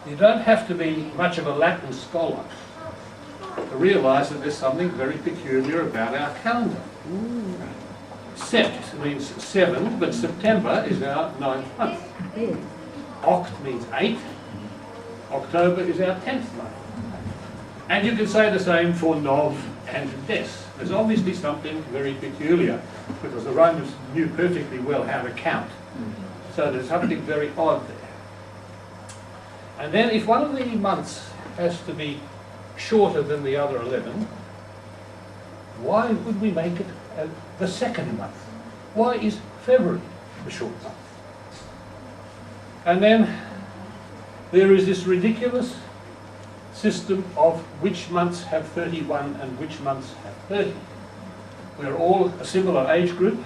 You don't have to be much of a Latin scholar to realise that there's something very peculiar about our calendar. Sept means 7, but September is our 9th month. Oct means 8. October is our 10th month. And you can say the same for Nov and Des. There's obviously something very peculiar, because the Romans knew perfectly well how to count. So there's something very odd there. And then if one of the months has to be shorter than the other 11, why would we make it the second month? Why is February the short month? And then there is this ridiculous system of which months have 31 and which months have 30. We're all a similar age group,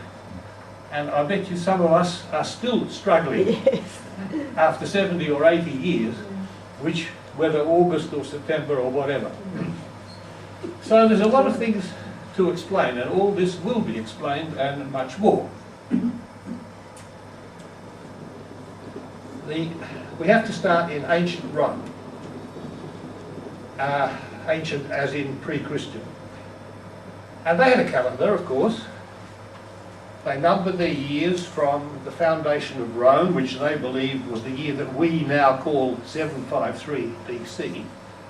and I bet you some of us are still struggling after 70 or 80 years, whether August or September or whatever. So there's a lot of things to explain, and all this will be explained and much more. We have to start in ancient Rome. Ancient as in pre-Christian. And they had a calendar, of course. They numbered their years from the foundation of Rome, which they believed was the year that we now call 753 BC.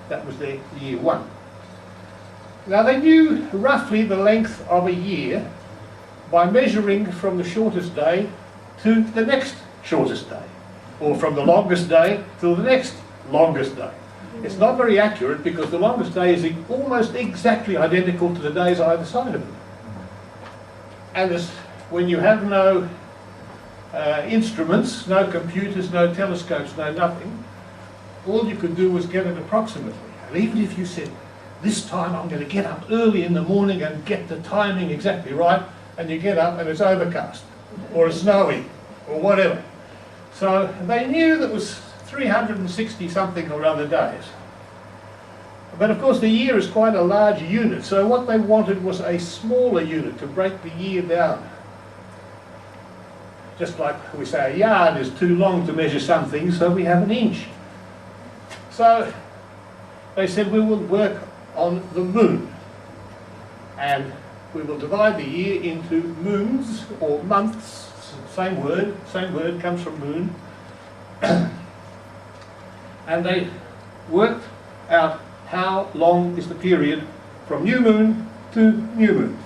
That was their year 1. Now they knew roughly the length of a year by measuring from the shortest day to the next shortest day, or from the longest day to the next longest day. It's not very accurate, because the longest day is almost exactly identical to the days either side of it. And when you have no instruments, no computers, no telescopes, no nothing, all you could do was get it approximately. And even if you said, this time I'm going to get up early in the morning and get the timing exactly right, and you get up and it's overcast, or it's snowy, or whatever. So they knew that was 360 something or other days. But of course the year is quite a large unit, so what they wanted was a smaller unit to break the year down. Just like we say a yard is too long to measure something, so we have an inch. So they said we will work on the moon, and we will divide the year into moons or months. Same word comes from moon. And they worked out how long is the period from new moon to new moon.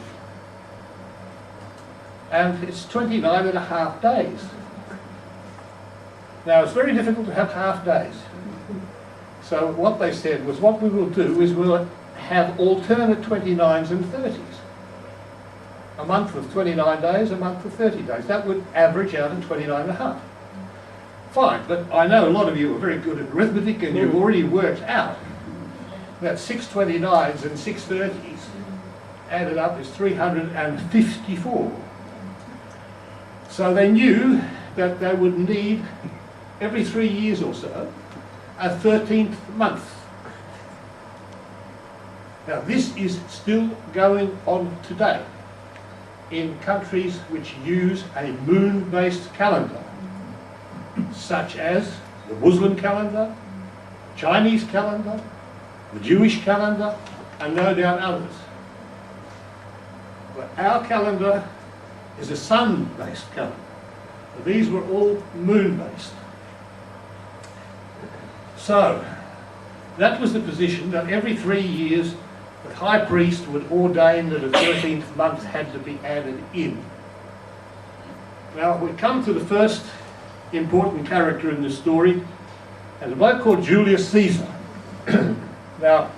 And it's 29 and a half days. Now it's very difficult to have half days. So what they said was, what we will do is we'll have alternate 29s and 30s. A month of 29 days, a month of 30 days. That would average out at 29 and a half. Fine, but I know a lot of you are very good at arithmetic, and you've already worked out that 6 29s and 6 30s added up is 354. So they knew that they would need, every 3 years or so, a 13th month. Now this is still going on today in countries which use a moon-based calendar, such as the Muslim calendar, Chinese calendar, the Jewish calendar, and no doubt others. But our calendar is a sun-based calendar. But these were all moon-based. So that was the position, that every 3 years the high priest would ordain that a 13th month had to be added in. Now we come to the first important character in this story, and a bloke called Julius Caesar. Now,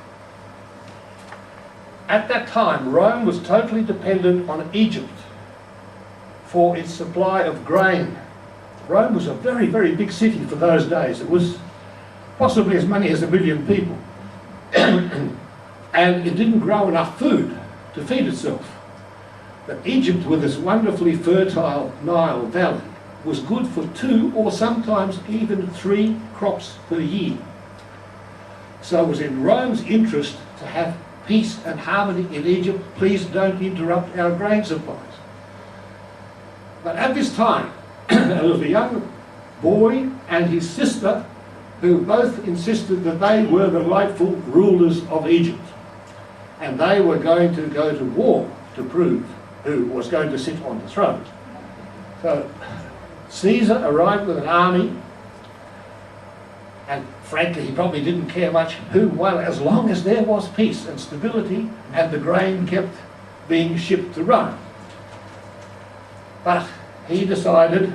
at that time, Rome was totally dependent on Egypt for its supply of grain. Rome was a very, very big city for those days. It was possibly as many as 1 million people. And it didn't grow enough food to feed itself. But Egypt, with its wonderfully fertile Nile Valley, was good for 2 or sometimes even 3 crops per year. So it was in Rome's interest to have peace and harmony in Egypt. Please don't interrupt our grain supplies. But at this time, there was a young boy and his sister who both insisted that they were the rightful rulers of Egypt. And they were going to go to war to prove who was going to sit on the throne. So Caesar arrived with an army, and frankly he probably didn't care much who won, as long as there was peace and stability and the grain kept being shipped to Rome. But he decided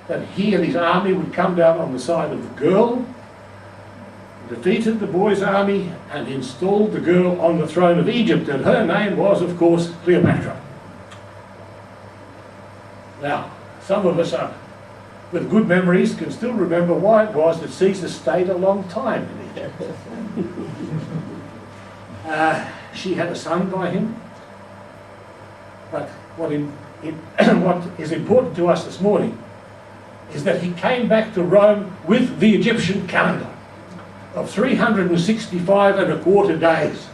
that he and his army would come down on the side of the girl, defeated the boy's army, and installed the girl on the throne of Egypt, and her name was, of course, Cleopatra. Now, some of us with good memories can still remember why it was that Caesar stayed a long time in Egypt. She had a son by him, but what is important to us this morning is that he came back to Rome with the Egyptian calendar of 365 and a quarter days,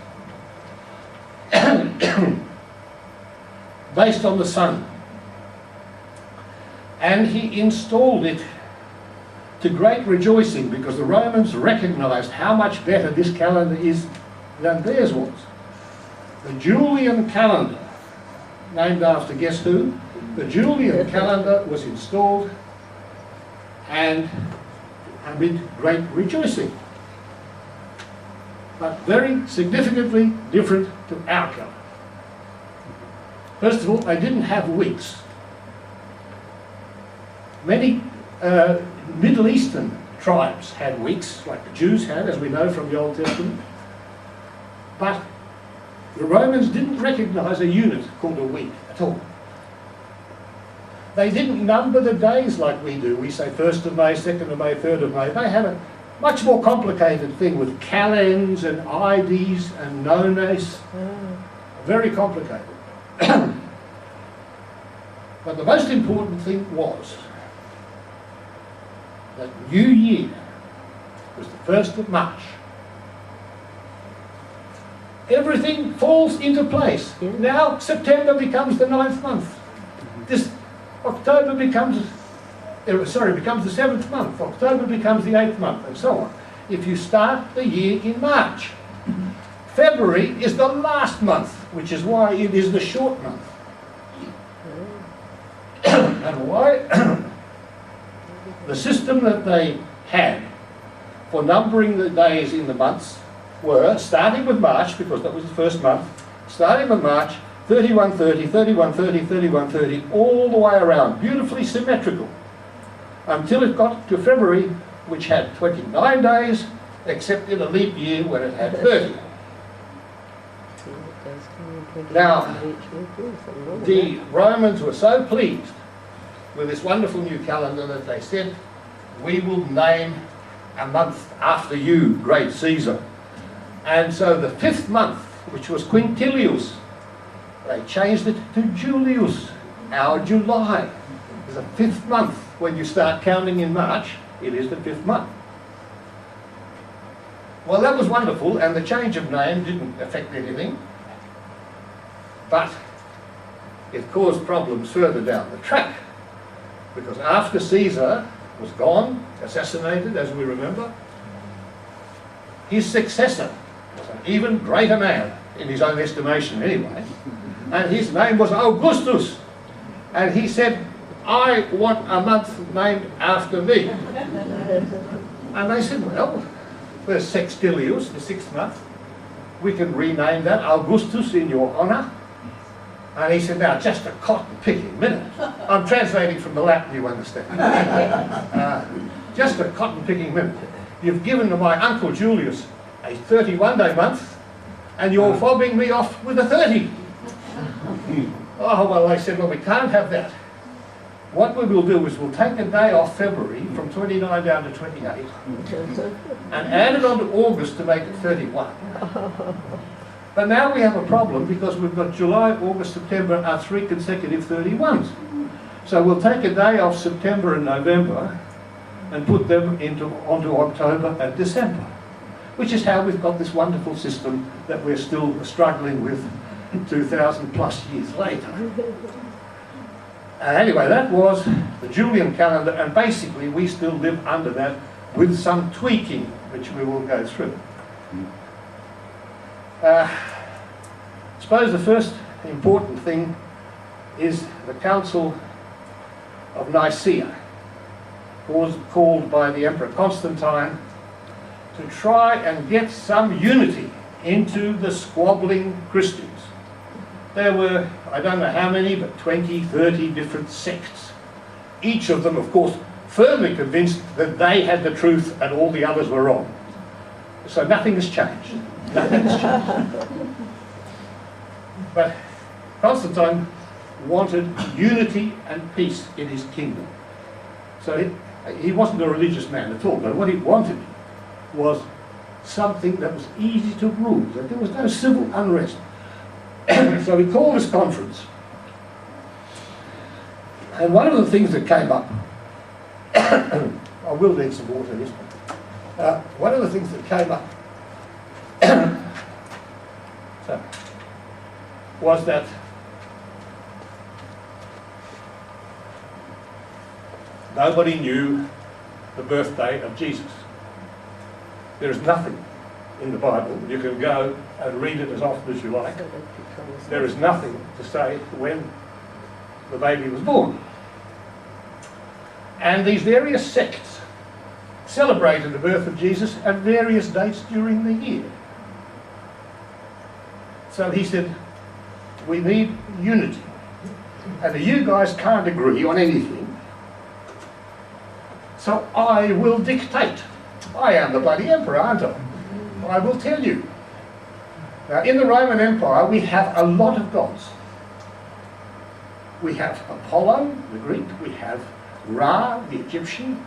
based on the sun. And he installed it to great rejoicing, because the Romans recognized how much better this calendar is than theirs was. The Julian calendar, named after guess who? The Julian calendar was installed, and amid great rejoicing. But very significantly different to our calendar. First of all, they didn't have weeks. Many Middle Eastern tribes had weeks, like the Jews had, as we know from the Old Testament. But the Romans didn't recognize a unit called a week at all. They didn't number the days like we do. We say 1st of May, 2nd of May, 3rd of May. They had a much more complicated thing with calends and IDs and nones. Very complicated. But the most important thing was that New Year was the 1st of March. Everything falls into place. Now September becomes the 9th month. This October becomes the 7th month. October becomes the 8th month, and so on. If you start the year in March. February is the last month, which is why it is the short month. And why? The system that they had for numbering the days in the months were, starting with March, because that was the first month, starting with March, 3130, 3130, 3130, all the way around, beautifully symmetrical, until it got to February, which had 29 days, except in a leap year when it had 30. Now, the Romans were so pleased with this wonderful new calendar that they said, we will name a month after you, great Caesar. And so the 5th month, which was Quintilius, they changed it to Julius, our July. It's the 5th month. When you start counting in March, it is the 5th month. Well, that was wonderful, and the change of name didn't affect anything, but it caused problems further down the track. Because after Caesar was gone, assassinated, as we remember, his successor was an even greater man, in his own estimation anyway, and his name was Augustus. And he said, I want a month named after me. And they said, well, there's Sextilius, the 6th month. We can rename that Augustus in your honour. And he said, now, just a cotton-picking minute. I'm translating from the Latin, you understand. Just a cotton-picking minute. You've given to my uncle Julius a 31-day month, and you're fobbing me off with a 30. Oh, well, they said, well, we can't have that. What we will do is we'll take a day off February from 29 down to 28 and add it on to August to make it 31. But now we have a problem because we've got July, August, September are 3 consecutive 31s. So we'll take a day off September and November and put them onto October and December, which is how we've got this wonderful system that we're still struggling with 2,000 plus years later. Anyway, that was the Julian calendar, and basically we still live under that with some tweaking, which we will go through. I suppose the first important thing is the Council of Nicaea, was called by the Emperor Constantine to try and get some unity into the squabbling Christians. There were, I don't know how many, but 20, 30 different sects. Each of them, of course, firmly convinced that they had the truth and all the others were wrong. So nothing has changed. Nothing has changed. But Constantine wanted unity and peace in his kingdom. So he wasn't a religious man at all, but what he wanted was something that was easy to rule, that there was no civil unrest. So he called this conference. And one of the things that came up, I will need some water, yes. One of the things that came up was that nobody knew the birthday of Jesus. There is nothing in the Bible. You can go and read it as often as you like. There is nothing to say when the baby was born. And these various sects celebrated the birth of Jesus at various dates during the year. So he said, we need unity. And you guys can't agree on anything. So I will dictate. I am the bloody emperor, aren't I? I will tell you. Now, in the Roman Empire, we have a lot of gods. We have Apollo, the Greek. We have Ra, the Egyptian.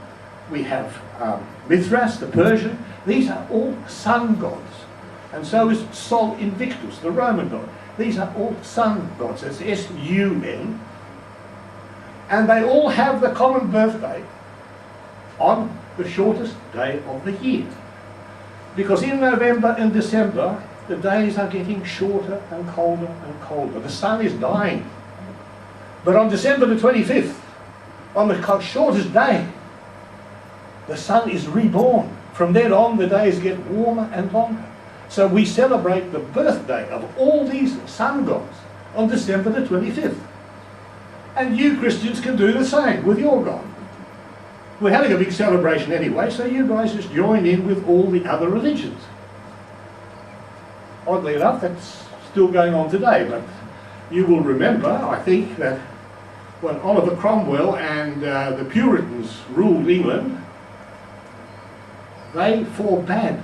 We have Mithras, the Persian. These are all sun gods. And so is Sol Invictus, the Roman god. These are all sun gods. It's S-U-N. And they all have the common birthday on the shortest day of the year. Because in November and December, the days are getting shorter and colder and colder. The sun is dying. But on December the 25th, on the shortest day, the sun is reborn. From then on, the days get warmer and longer. So we celebrate the birthday of all these sun gods on December the 25th. And you Christians can do the same with your God. We're having a big celebration anyway, so you guys just join in with all the other religions. Oddly enough, that's still going on today, but you will remember, I think, that when Oliver Cromwell and the Puritans ruled England, they forbade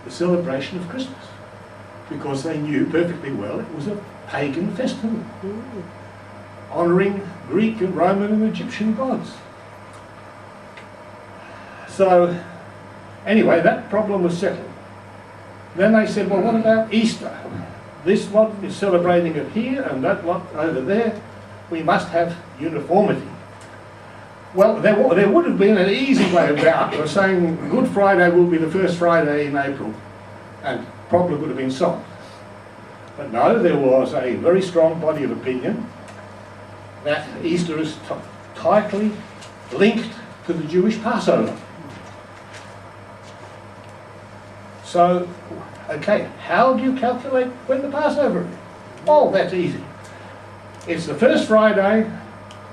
the celebration of Christmas because they knew perfectly well it was a pagan festival, honouring Greek and Roman and Egyptian gods. So, anyway, that problem was settled. Then they said, well, what about Easter? This lot is celebrating it here and that lot over there. We must have uniformity. Well, there would have been an easy way about it, saying Good Friday will be the first Friday in April, and problem would have been solved. But no, there was a very strong body of opinion that Easter is tightly linked to the Jewish Passover. So, okay, how do you calculate when the Passover is? Oh, that's easy. It's the first Friday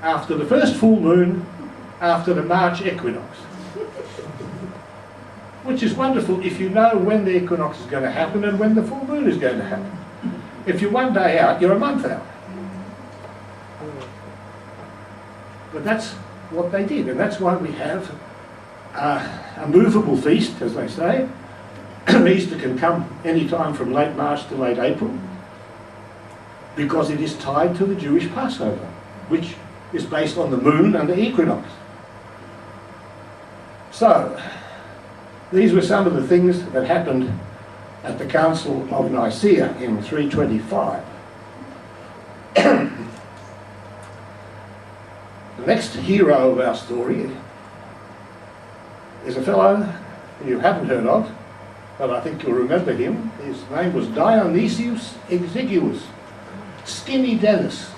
after the first full moon after the March equinox. Which is wonderful if you know when the equinox is going to happen and when the full moon is going to happen. If you're one day out, you're a month out. But that's what they did, and that's why we have a movable feast, as they say. Easter can come any time from late March to late April, because it is tied to the Jewish Passover, which is based on the moon and the equinox. So, these were some of the things that happened at the Council of Nicaea in 325. The next hero of our story is a fellow you haven't heard of, but I think you'll remember him. His name was Dionysius Exiguus. Skinny Dennis.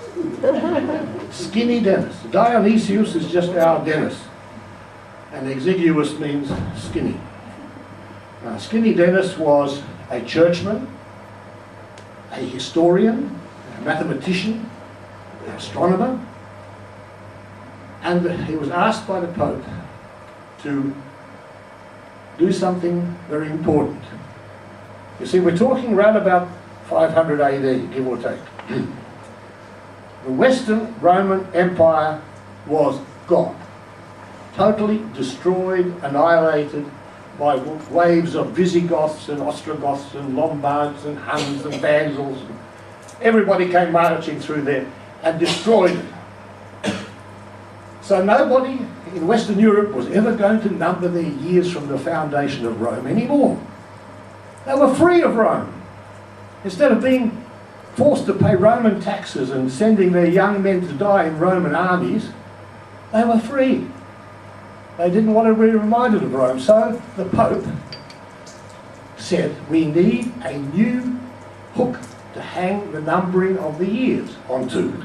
Skinny Dennis. Dionysius is just our Dennis. and exiguous means skinny. Now, Skinny Dennis was a churchman, a historian, a mathematician, an astronomer, and he was asked by the Pope to do something very important. You see, we're talking around about 500 AD, give or take. The Western Roman Empire was gone, totally destroyed, annihilated by waves of Visigoths and Ostrogoths and Lombards and Huns and Vandals. Everybody came marching through there and destroyed it. So nobody in Western Europe was ever going to number their years from the foundation of Rome anymore. They were free of Rome. Instead of being forced to pay Roman taxes and sending their young men to die in Roman armies, they were free. They didn't want to be reminded of Rome. So the Pope said, we need a new hook to hang the numbering of the years onto.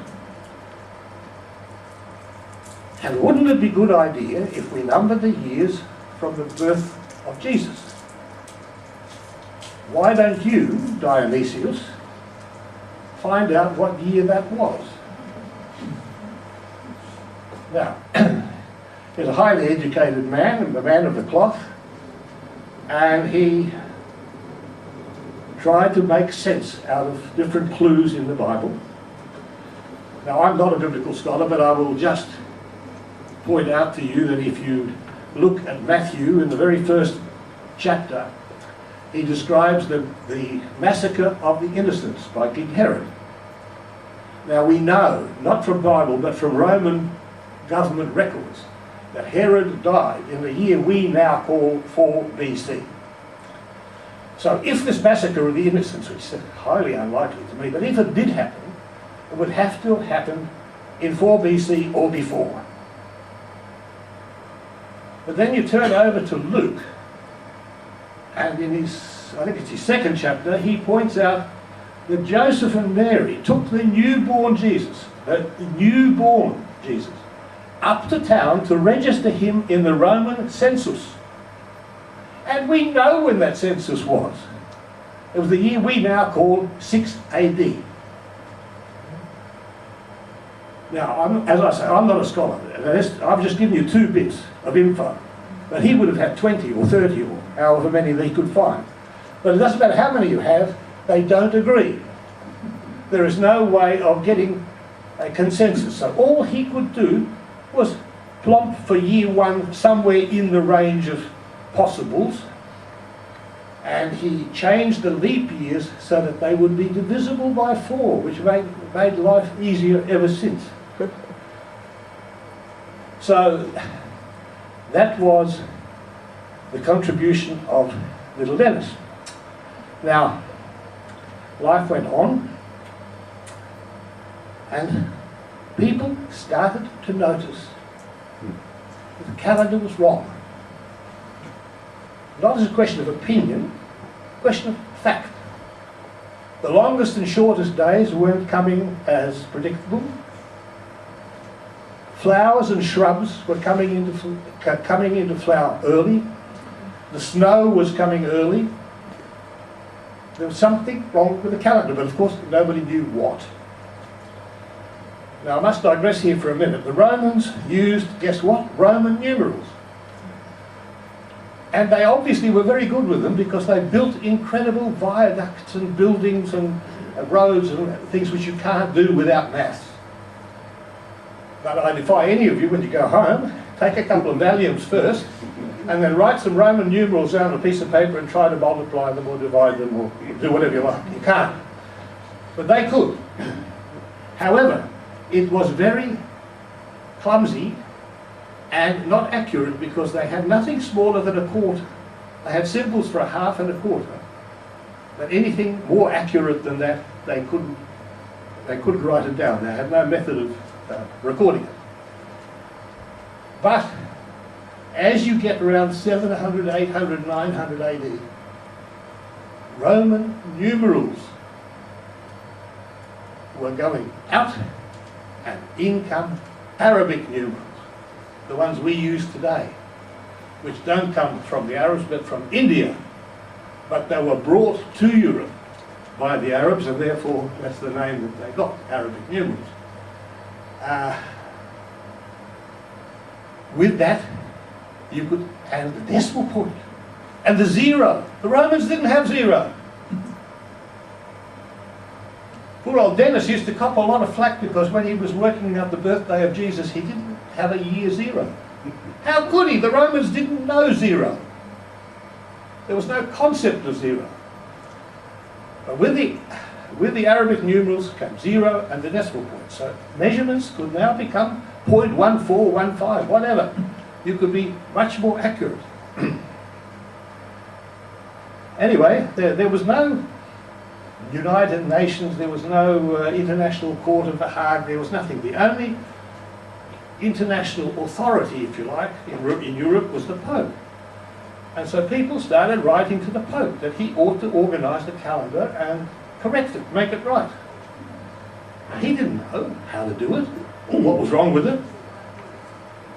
And wouldn't it be a good idea if we numbered the years from the birth of Jesus? Why don't you, Dionysius, find out what year that was? Now, he's a highly educated man, and the man of the cloth, and he tried to make sense out of different clues in the Bible. Now, I'm not a biblical scholar, but I will just point out to you that if you look at Matthew in the very first chapter, he describes the massacre of the innocents by King Herod. Now we know, not from Bible, but from Roman government records, that Herod died in the year we now call 4 BC. So if this massacre of the innocents, which is highly unlikely to me, but if it did happen, it would have to have happened in 4 BC or before. But then you turn over to Luke, and in his, I think it's his second chapter, he points out that Joseph and Mary took the newborn Jesus, up to town to register him in the Roman census. And we know when that census was. It was the year we now call 6 AD. Now, as I say, I'm not a scholar. I've just given you 2 bits of info. But he would have had 20 or 30 or however many they could find. But it doesn't matter how many you have, they don't agree. There is no way of getting a consensus. So all he could do was plump for year 1 somewhere in the range of possibles, and he changed the leap years so that they would be divisible by 4, which made life easier ever since. So that was the contribution of little Dennis. Now, life went on, and people started to notice that the calendar was wrong. Not as a question of opinion, a question of fact. The longest and shortest days weren't coming as predictable. Flowers and shrubs were coming into flower early. The snow was coming early. There was something wrong with the calendar, but of course nobody knew what. Now I must digress here for a minute. The Romans used, guess what? Roman numerals. And they obviously were very good with them because they built incredible viaducts and buildings and roads and things which you can't do without maths. But I defy any of you, when you go home, take a couple of Valiums first and then write some Roman numerals down on a piece of paper and try to multiply them or divide them or do whatever you like. You can't. But they could. However, it was very clumsy and not accurate because they had nothing smaller than a quarter. They had symbols for a half and a quarter. But anything more accurate than that, they couldn't write it down. They had no method of recording it. But as you get around 700, 800, 900 AD, Roman numerals were going out and in come Arabic numerals, the ones we use today. which don't come from the Arabs but from India, but they were brought to Europe by the Arabs, and therefore that's the name that they got, Arabic numerals. With that, you could add the decimal point and the zero. The Romans didn't have zero. Poor old Dennis used to cop a lot of flack because when he was working out the birthday of Jesus, he didn't have a year zero. How could he? The Romans didn't know zero. There was no concept of zero. But with the Arabic numerals came zero and the decimal point. So measurements could now become 0.1415, whatever. You could be much more accurate. Anyway, there was no United Nations, there was no International Court of The Hague, there was nothing. The only international authority, if you like, in Europe was the Pope. And so people started writing to the Pope that he ought to organise the calendar and correct it, make it right. Now, he didn't know how to do it or what was wrong with it.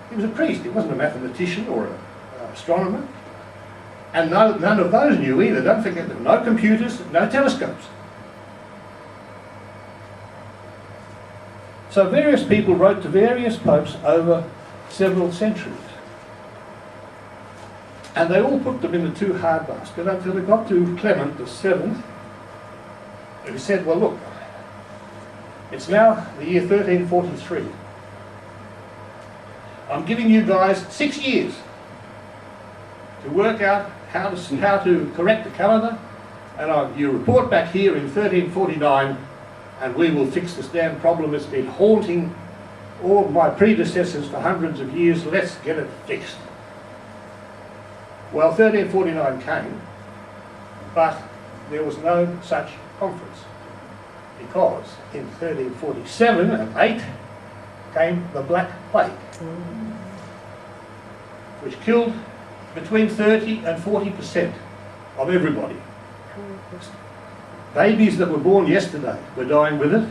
He was a priest, he wasn't a mathematician or an astronomer. And none of those knew either. Don't forget there were no computers, no telescopes. So various people wrote to various popes over several centuries. And they all put them in the too hard basket until they got to Clement VII, who said, well look, it's now the year 1343. I'm giving you guys 6 years to work out how to correct the calendar, and you report back here in 1349 and we will fix this damn problem. It's been haunting all my predecessors for hundreds of years. Let's get it fixed. Well, 1349 came, but there was no such conference, because in 1347 and 8 came the Black Plague, which killed between 30 and 40% of everybody. Babies that were born yesterday were dying with it,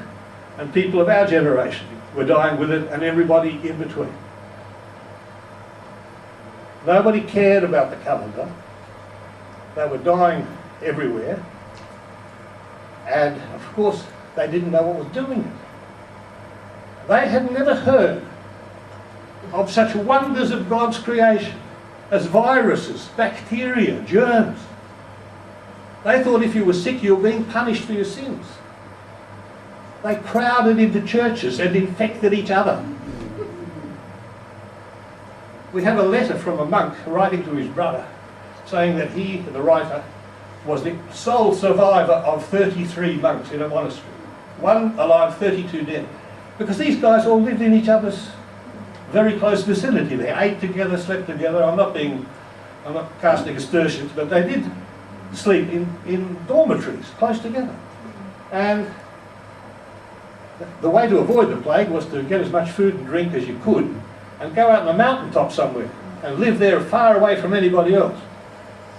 and people of our generation were dying with it, and everybody in between. Nobody cared about the calendar. They were dying everywhere, and of course they didn't know what was doing it. They had never heard of such wonders of God's creation as viruses, bacteria, germs. They thought if you were sick, you were being punished for your sins. They crowded into churches and infected each other. We have a letter from a monk writing to his brother, saying that he, the writer, was the sole survivor of 33 monks in a monastery. One alive, 32 dead. Because these guys all lived in each other's very close vicinity. They ate together, slept together. I'm not casting aspersions, but they did sleep in dormitories close together. And the way to avoid the plague was to get as much food and drink as you could and go out on a mountaintop somewhere and live there far away from anybody else.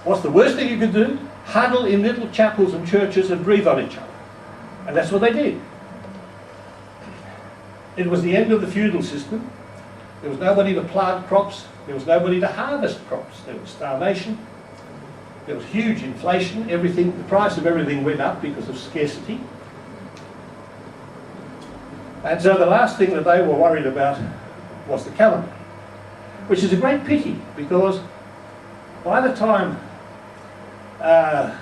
What's the worst thing you could do? Huddle in little chapels and churches and breathe on each other. And that's what they did. It was the end of the feudal system. There was nobody to plant crops. There was nobody to harvest crops. There was starvation. There was huge inflation. Everything, the price of everything went up because of scarcity. And so the last thing that they were worried about was the calendar, which is a great pity, because by the time a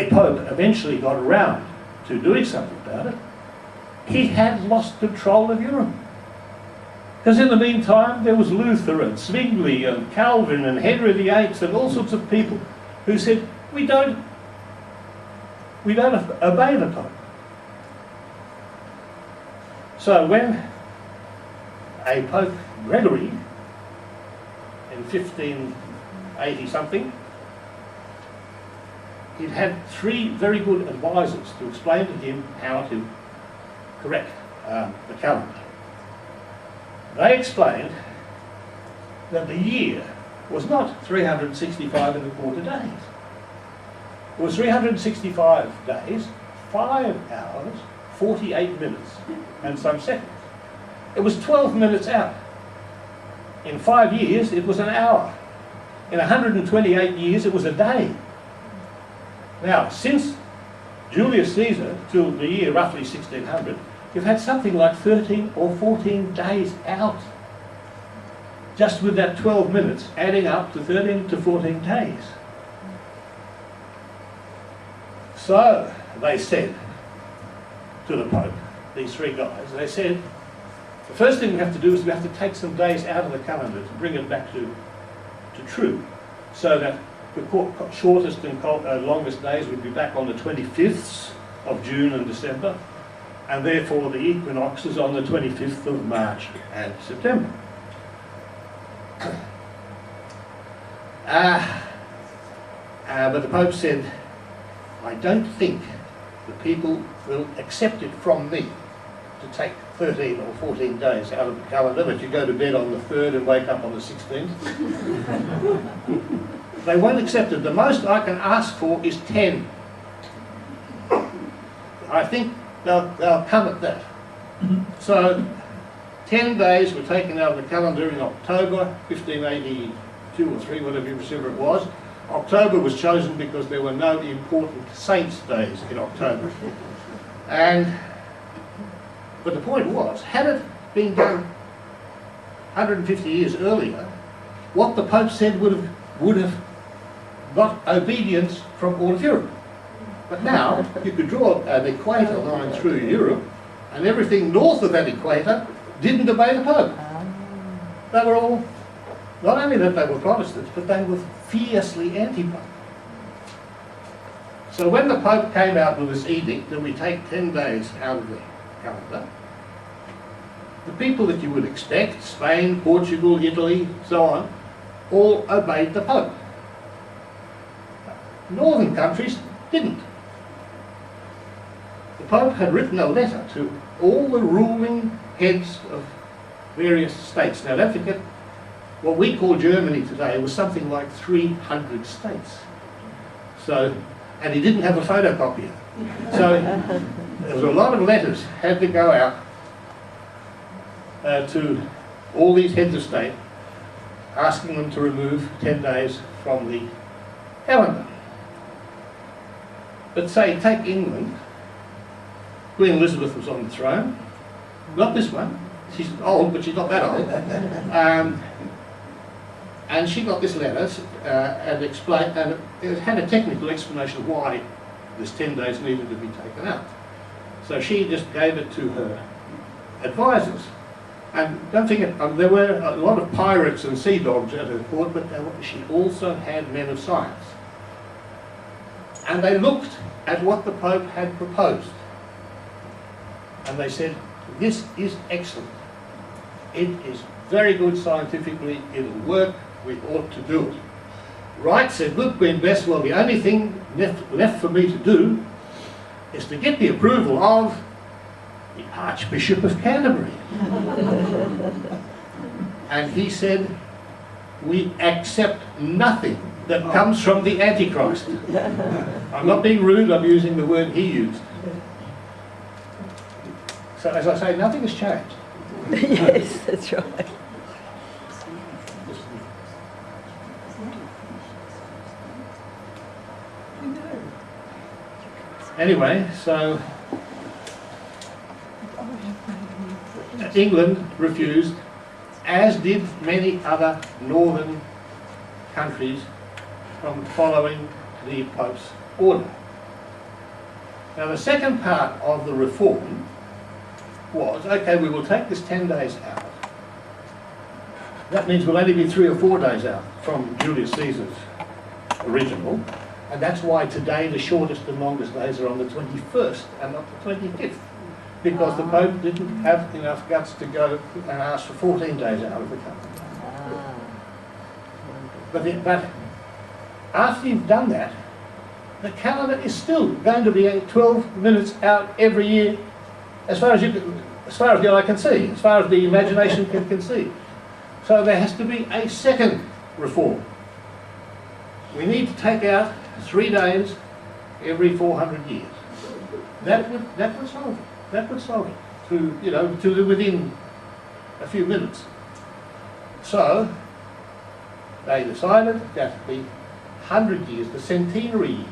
pope eventually got around to doing something about it, he had lost control of Europe. Because in the meantime, there was Luther and Zwingli and Calvin and Henry VIII and all sorts of people who said, we don't obey the Pope. So when a Pope Gregory in 1580 something, he'd had 3 very good advisors to explain to him how to correct the calendar. They explained that the year was not 365 and a quarter days. It was 365 days, 5 hours, 48 minutes and some seconds. It was 12 minutes out. In 5 years, it was an hour. In 128 years, it was a day. Now, since Julius Caesar, till the year roughly 1600, you've had something like 13 or 14 days out. Just with that 12 minutes adding up to 13 to 14 days. So, they said to the Pope, these three guys, they said, the first thing we have to do is we have to take some days out of the calendar to bring it back to true, so that the shortest and longest days would be back on the 25th of June and December, and therefore the equinox is on the 25th of March and September. But the Pope said, I don't think the people will accept it from me to take 13 or 14 days out of the calendar, but you go to bed on the 3rd and wake up on the 16th. They won't accept it. The most I can ask for is 10. I think they'll come at that. So 10 days were taken out of the calendar in October 1582 or 3, whatever it was. October was chosen because there were no important saints' days in October. But the point was, had it been done 150 years earlier, what the Pope said would have got obedience from all of Europe. But now, you could draw an equator line through Europe, and everything north of that equator didn't obey the Pope. They were all, not only that they were Protestants, but they were fiercely anti-Pope. So when the Pope came out with this edict that we take 10 days out of the calendar, the people that you would expect, Spain, Portugal, Italy, so on, all obeyed the Pope. Northern countries didn't. The Pope had written a letter to all the ruling heads of various states. Now don't forget, what we call Germany today was something like 300 states. So, and he didn't have a photocopier. So there was a lot of letters had to go out to all these heads of state, asking them to remove 10 days from the calendar. But say, take England. Queen Elizabeth was on the throne. Not this one. She's old, but she's not that old. And she got this letter and explained, and it had a technical explanation of why this 10 days needed to be taken out. So she just gave it to her advisors. And don't forget, there were a lot of pirates and sea dogs at her court, but she also had men of science. And they looked at what the Pope had proposed. And they said, this is excellent. It is very good scientifically, it'll work, we ought to do it. Right, said good Queen Bess, well, the only thing left for me to do is to get the approval of the Archbishop of Canterbury. And he said, we accept nothing that comes from the Antichrist. I'm not being rude, I'm using the word he used. So as I say, nothing has changed. Yes, that's right. Anyway, so England refused, as did many other northern countries, from following the Pope's order. Now the second part of the reform was, okay, we will take this 10 days out. That means we'll only be 3 or 4 days out from Julius Caesar's original, and that's why today the shortest and longest days are on the 21st and not the 25th, because the Pope didn't have enough guts to go and ask for 14 days out of the calendar. But after you've done that, the calendar is still going to be 12 minutes out every year, as far as the eye can see, as far as the imagination can conceive. So there has to be a second reform. We need to take out 3 days every 400 years. That would solve it. That would solve it to within a few minutes. So they decided that the 100 years, the centenary years,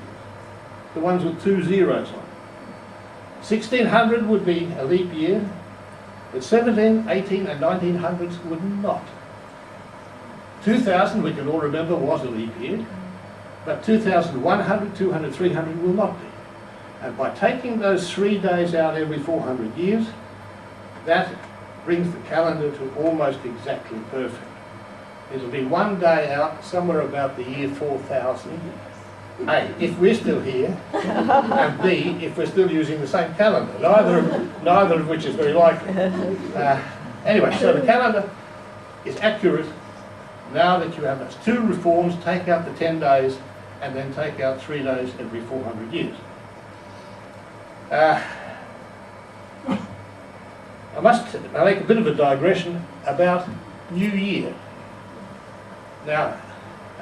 the ones with 2 zeros on, 1600 would be a leap year, but 17, 18 and 1900s would not. 2000, we can all remember, was a leap year, but 2100, 200, 300 will not be. And by taking those 3 days out every 400 years, that brings the calendar to almost exactly perfect. It'll be 1 day out somewhere about the year 4000. A, if we're still here, and B, if we're still using the same calendar, neither of which is very likely. Anyway, so the calendar is accurate now that you have those 2 reforms, take out the 10 days, and then take out 3 days every 400 years. I must make a bit of a digression about New Year. Now,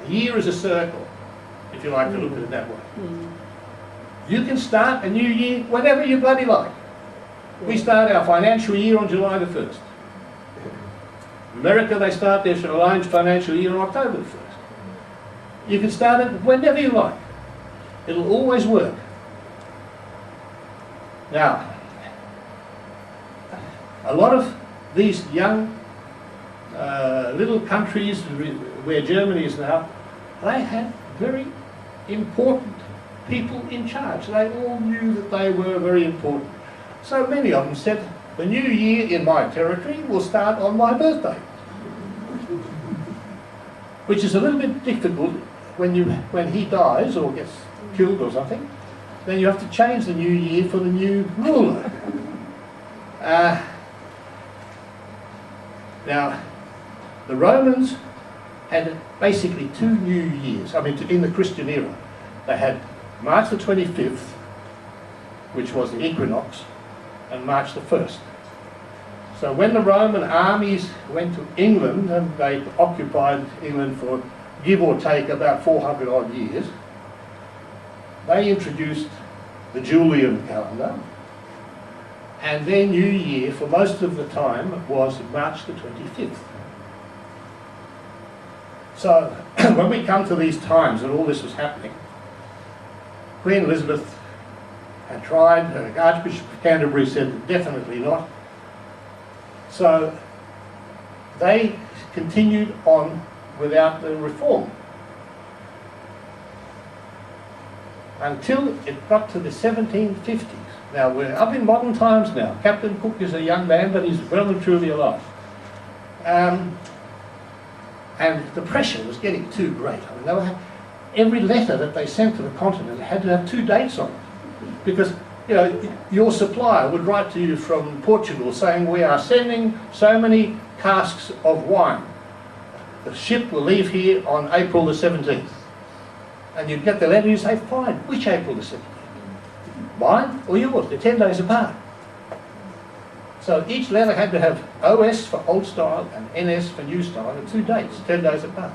a year is a circle, if you like to look at it that way. You can start a new year whenever you bloody like. We start our financial year on July the 1st. In America, they start their financial year on October the 1st. You can start it whenever you like. It'll always work. Now, a lot of these young little countries where Germany is now, they had very important people in charge. They all knew that they were very important. So many of them said, the new year in my territory will start on my birthday. Which is a little bit difficult when he dies or gets killed or something. Then you have to change the new year for the new ruler. Now, the Romans had basically 2 new years. I mean, in the Christian era, they had March the 25th, which was the equinox, and March the 1st. So when the Roman armies went to England, and they occupied England for give or take about 400 odd years, they introduced the Julian calendar, and their new year for most of the time was March the 25th. So when we come to these times and all this was happening, Queen Elizabeth had tried, Archbishop of Canterbury said definitely not. So they continued on without the reform until it got to the 1750s. Now we're up in modern times now. Captain Cook is a young man, but he's well and truly alive. And the pressure was getting too great. I mean, they were, every letter that they sent to the continent had to have 2 dates on it, because you know your supplier would write to you from Portugal saying we are sending so many casks of wine. The ship will leave here on April the 17th. And you'd get the letter and you'd say, fine, which April the 17th? Mine or yours? They're 10 days apart. So each letter had to have OS for old style and NS for new style, and 2 dates, 10 days apart.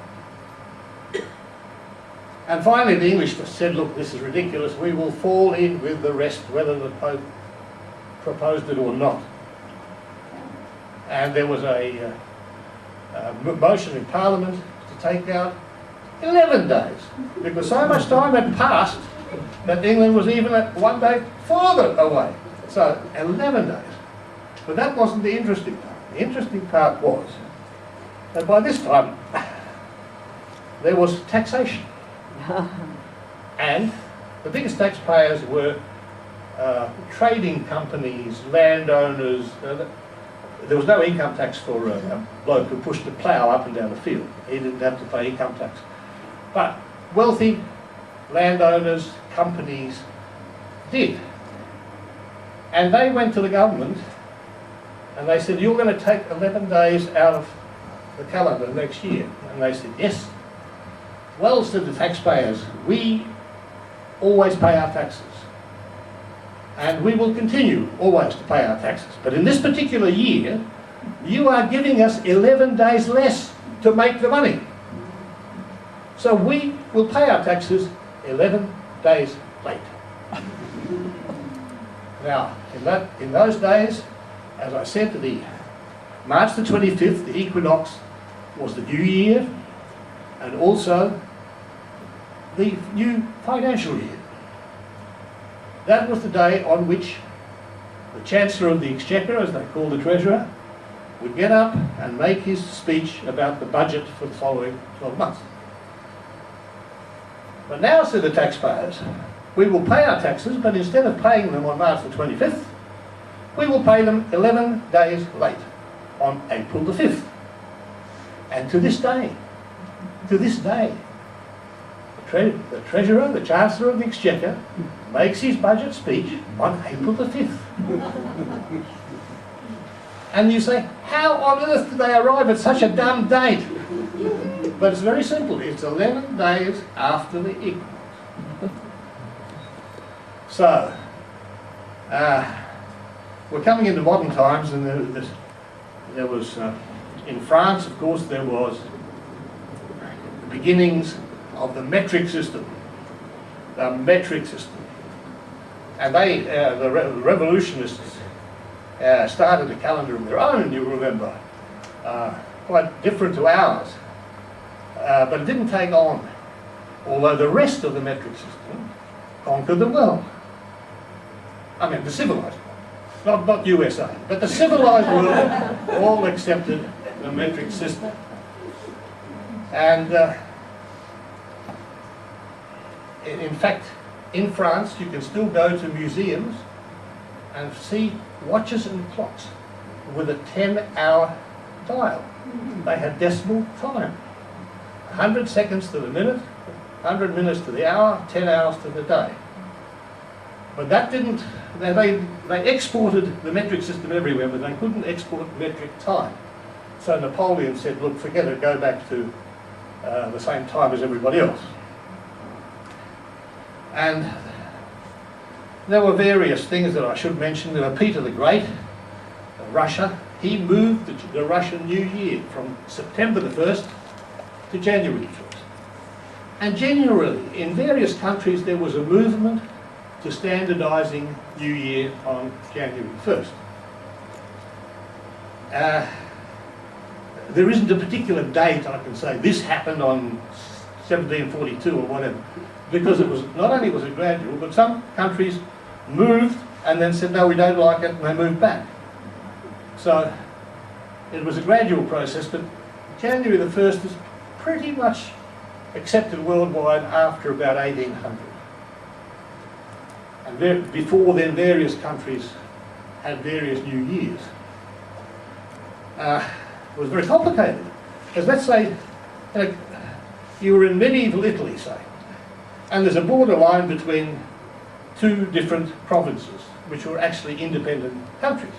And finally the English said, look, this is ridiculous, we will fall in with the rest, whether the Pope proposed it or not. And there was a motion in Parliament to take out 11 days, because so much time had passed that England was even at 1 day further away. So 11 days. But that wasn't the interesting part. The interesting part was that by this time there was taxation. And the biggest taxpayers were trading companies, landowners. There was no income tax for a bloke who pushed a plough up and down the field. He didn't have to pay income tax. But wealthy landowners, companies did. And they went to the government and they said, you're going to take 11 days out of the calendar next year. And they said, yes. Well, said the taxpayers, we always pay our taxes. And we will continue always to pay our taxes. But in this particular year, you are giving us 11 days less to make the money. So we will pay our taxes 11 days late. Now, in those days, as I said, the March the 25th, the equinox, was the new year and also the new financial year. That was the day on which the Chancellor of the Exchequer, as they call the Treasurer, would get up and make his speech about the budget for the following 12 months. But now, said the taxpayers, we will pay our taxes, but instead of paying them on March the 25th, we will pay them 11 days late, on April the 5th. And to this day, the Treasurer, the Chancellor of the Exchequer, makes his budget speech on April the 5th. And you say, how on earth did they arrive at such a dumb date? But it's very simple. It's 11 days after the equinox. So, we're coming into modern times, and there was, in France, of course, there was the beginnings of the metric system. The metric system. And they, the revolutionists, started a calendar of their own, you remember, quite different to ours. But it didn't take on, although the rest of the metric system conquered the world. I mean, the civilized world, not USA, but the civilized world all accepted the metric system. And in fact, in France, you can still go to museums and see watches and clocks with a 10-hour dial. They had decimal time. 100 seconds to the minute, 100 minutes to the hour, 10 hours to the day. But that didn't, they exported the metric system everywhere, but they couldn't export metric time. So Napoleon said, look, forget it, go back to the same time as everybody else. And there were various things that I should mention. There were Peter the Great of Russia. He moved the Russian New Year from September the 1st to January the 1st. And generally, in various countries, there was a movement to standardising New Year on January 1st. There isn't a particular date I can say this happened on 1742 or whatever, because it was, not only was it gradual, but some countries moved and then said, no, we don't like it, and they moved back. So it was a gradual process, but January the 1st is pretty much accepted worldwide after about 1800. And before then, various countries had various New Years. It was very complicated, because let's say you were in medieval Italy, say, and there's a borderline between two different provinces, which were actually independent countries.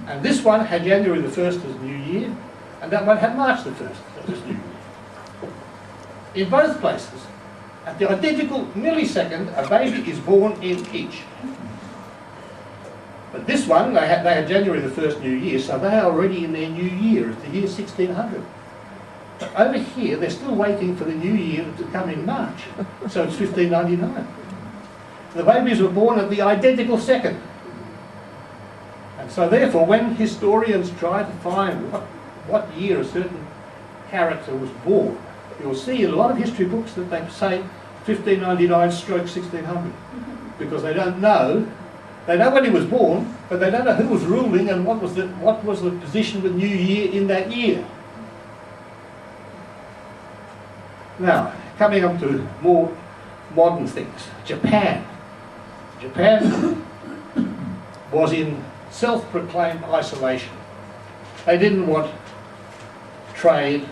And this one had January the 1st as New Year, and that one had March the 1st as New Year. In both places, at the identical millisecond, a baby is born in each. But this one, they had January the 1st New Year, so they are already in their New Year, it's the year 1600. But over here, they're still waiting for the New Year to come in March, so it's 1599. The babies were born at the identical second. And so therefore, when historians try to find what year a certain character was born, you'll see in a lot of history books that they say 1599 stroke 1600, because they don't know. They know when he was born, but they don't know who was ruling and what was the position of the New Year in that year. Now, coming up to more modern things, Japan. Japan was in self-proclaimed isolation. They didn't want trade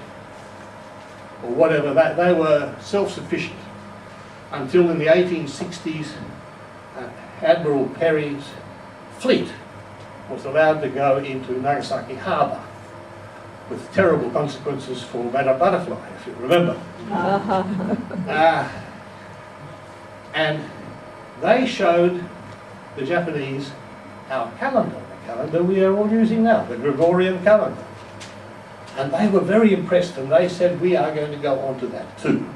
or whatever, they were self-sufficient until in the 1860s Admiral Perry's fleet was allowed to go into Nagasaki harbour with terrible consequences for Madame Butterfly, if you remember. And they showed the Japanese our calendar, the calendar we are all using now, the Gregorian calendar. And they were very impressed, and they said, we are going to go on to that too.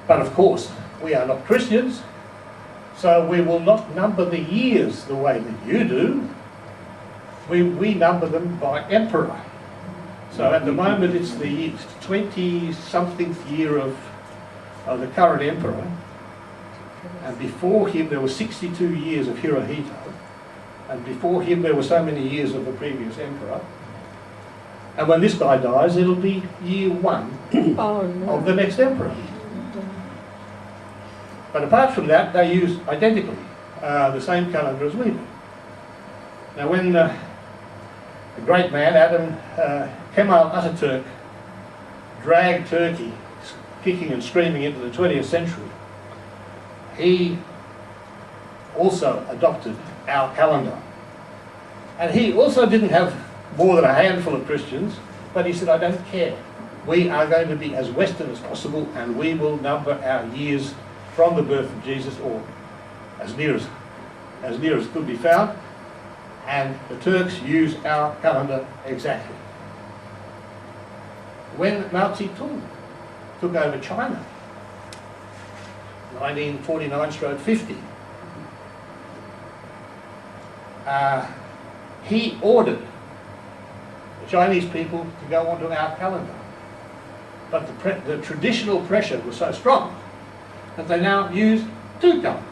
But of course, we are not Christians, so we will not number the years the way that you do. We number them by emperor. So at the moment it's the 20-something year of the current emperor, and before him there were 62 years of Hirohito, and before him there were so many years of the previous emperor. And when this guy dies, it'll be year 1 Oh, no. of the next emperor. But apart from that, they use identically the same calendar as we do. Now when the great man, Adam Kemal Ataturk, dragged Turkey, kicking and screaming into the 20th century, he also adopted our calendar. And he also didn't have more than a handful of Christians, but he said, I don't care. We are going to be as Western as possible, and we will number our years from the birth of Jesus, or as near as could be found. And the Turks use our calendar exactly. When Mao Zedong took over China, 1949-50, he ordered the Chinese people to go onto our calendar. But the traditional pressure was so strong that they now use 2 calendars.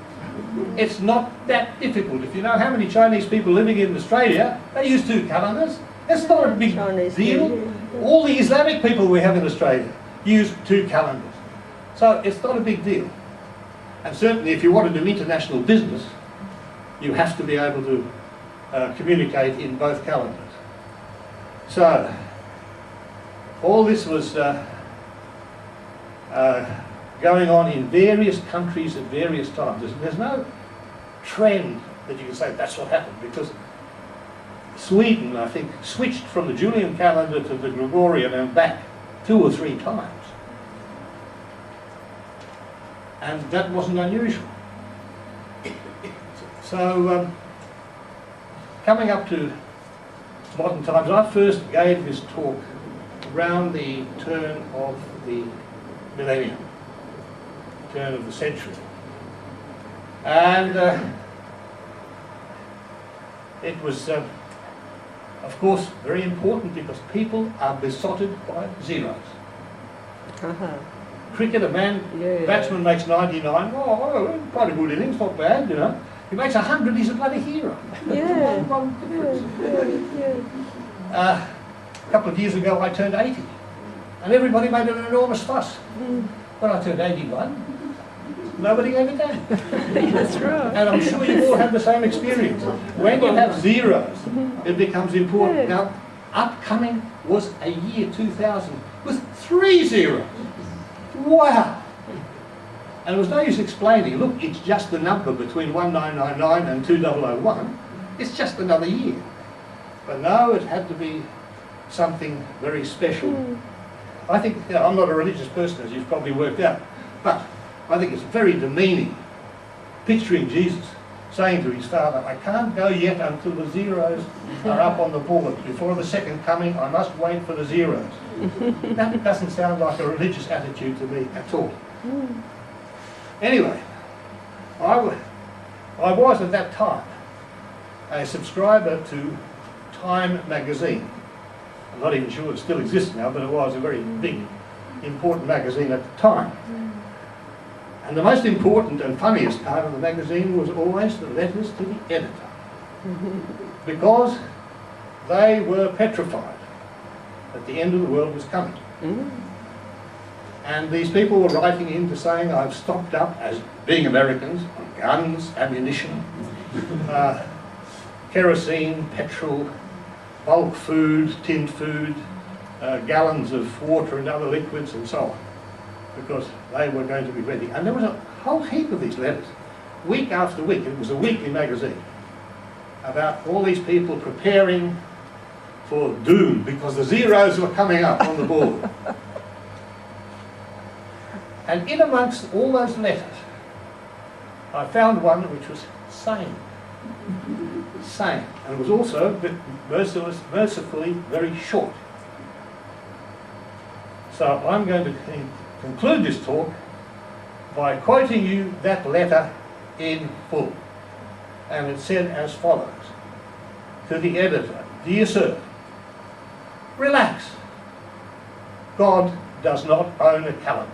It's not that difficult. If you know how many Chinese people living in Australia, they use 2 calendars. It's not a big deal. All the Islamic people we have in Australia use 2 calendars. So it's not a big deal. And certainly if you want to do international business, you have to be able to communicate in both calendars. So all this was going on in various countries at various times. There's no trend that you can say that's what happened, because Sweden, I think, switched from the Julian calendar to the Gregorian and back 2 or 3 times. And that wasn't unusual. So, coming up to modern times, I first gave this talk around the turn of the millennium, turn of the century. And it was, of course, very important because people are besotted by zeros. Cricket, a batsman makes 99, oh, quite a good innings, not bad, you know. He makes 100, he's a bloody hero. A couple of years ago I turned 80, and everybody made an enormous fuss. When I turned 81, nobody gave a damn. That's right. And I'm sure you all have the same experience. When you have zeros, it becomes important. Now, upcoming was a year 2000 with 3 zeros. Wow! And there was no use explaining, look, it's just the number between 1999 and 2001. It's just another year. But no, it had to be something very special. I think, you know, I'm not a religious person, as you've probably worked out, but I think it's very demeaning picturing Jesus saying to his father, I can't go yet until the zeros are up on the board. Before the second coming, I must wait for the zeros. That doesn't sound like a religious attitude to me at all. Anyway, I was at that time a subscriber to Time magazine. I'm not even sure it still exists now, but it was a very big, important magazine at the time. And the most important and funniest part of the magazine was always the letters to the editor. Because they were petrified that the end of the world was coming. And these people were writing in to saying, I've stocked up, as being Americans, on guns, ammunition, kerosene, petrol, bulk food, tinned food, gallons of water and other liquids and so on, because they were going to be ready. And there was a whole heap of these letters, week after week. It was a weekly magazine about all these people preparing for doom because the zeros were coming up on the board. And in amongst all those letters, I found one which was sane. Sane. And it was also mercifully very short. So I'm going to conclude this talk by quoting you that letter in full. And it said as follows: to the editor, dear sir, relax, God does not own a calendar.